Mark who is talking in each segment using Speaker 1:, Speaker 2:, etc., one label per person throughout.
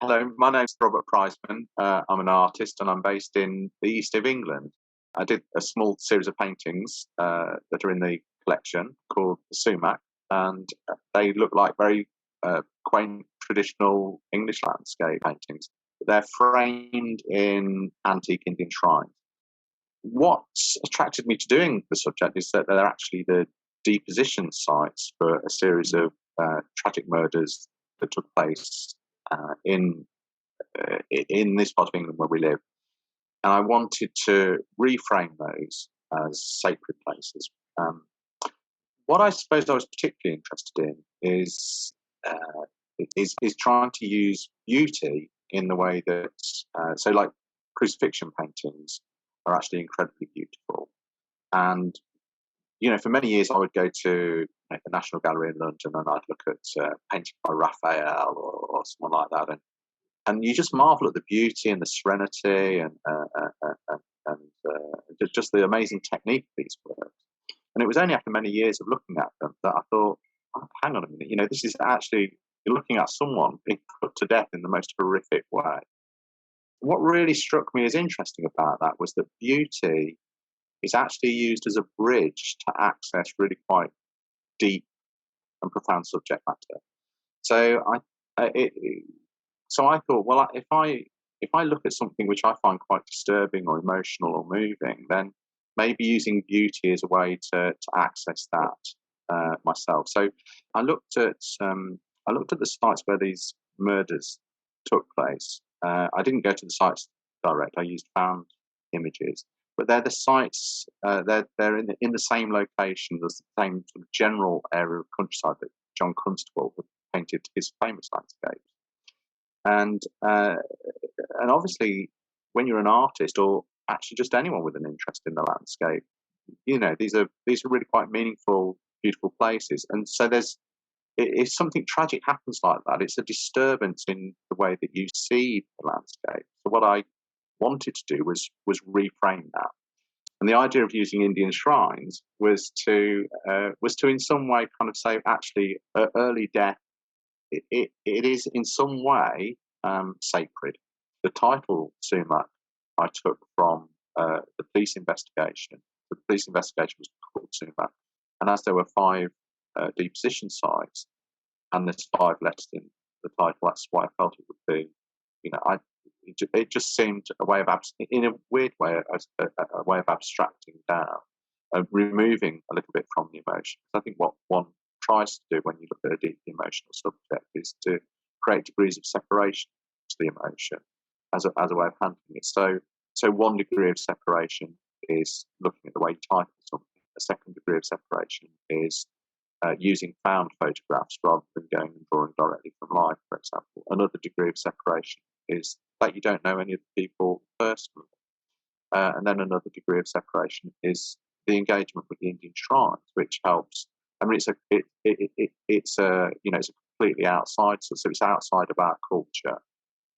Speaker 1: Hello, my name's Robert Priseman. I'm an artist and I'm based in the east of England. I did a small series of paintings that are in the collection called the SUMAC, and they look like very quaint, traditional English landscape paintings. They're framed in antique Indian shrines. What's attracted me to doing the subject is that they're actually the deposition sites for a series of tragic murders that took place in this part of England where we live, and I wanted to reframe those as sacred places. What I suppose I was particularly interested in is trying to use beauty in the way that so like crucifixion paintings are actually incredibly beautiful, and for many years I would go to the National Gallery in London and I'd look at painting by Raphael or someone like that, and you just marvel at the beauty and the serenity and just the amazing technique of these works. And it was only after many years of looking at them that I thought, oh, hang on a minute, this is actually, you're looking at someone being put to death in the most horrific way. What really struck me as interesting about that was that beauty is actually used as a bridge to access really quite deep and profound subject matter. So I thought, well, if I look at something which I find quite disturbing or emotional or moving, then maybe using beauty is a way to access that myself. So I looked at the sites where these murders took place. I didn't go to the sites direct. I used found images, but they're the sites. They're in the same location. There's the same sort of general area of countryside that John Constable had painted his famous landscapes. And obviously, when you're an artist, or actually just anyone with an interest in the landscape, these are really quite meaningful, beautiful places. And so if something tragic happens like that, it's a disturbance in the way that you see the landscape. So what I wanted to do was reframe that. And the idea of using Indian shrines was to in some way kind of say, actually, early death. It is in some way sacred. The title SUMAC I took from the police investigation. The police investigation was called SUMAC, and as there were 5 deposition sites, and there's 5 letters in the title, that's why I felt it would be. It just seemed a way of in a weird way, a way of abstracting down, removing a little bit from the emotion. I think what one tries to do when you look at a deeply emotional subject is to create degrees of separation to the emotion as a way of handling it. So one degree of separation is looking at the way you title something. A second degree of separation is using found photographs rather than going and drawing directly from life, for example. Another degree of separation is that you don't know any of the people personally. And then another degree of separation is the engagement with the Indian shrines, which helps. I mean, it's a completely outside, so it's outside of our culture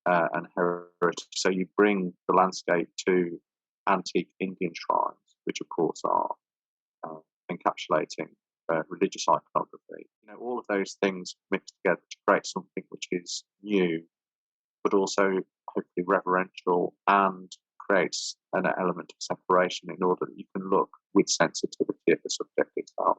Speaker 1: and heritage. So you bring the landscape to antique Indian shrines, which of course are encapsulating religious iconography. All of those things mixed together to create something which is new, but also hopefully reverential, and creates an element of separation in order that you can look with sensitivity at the subject itself.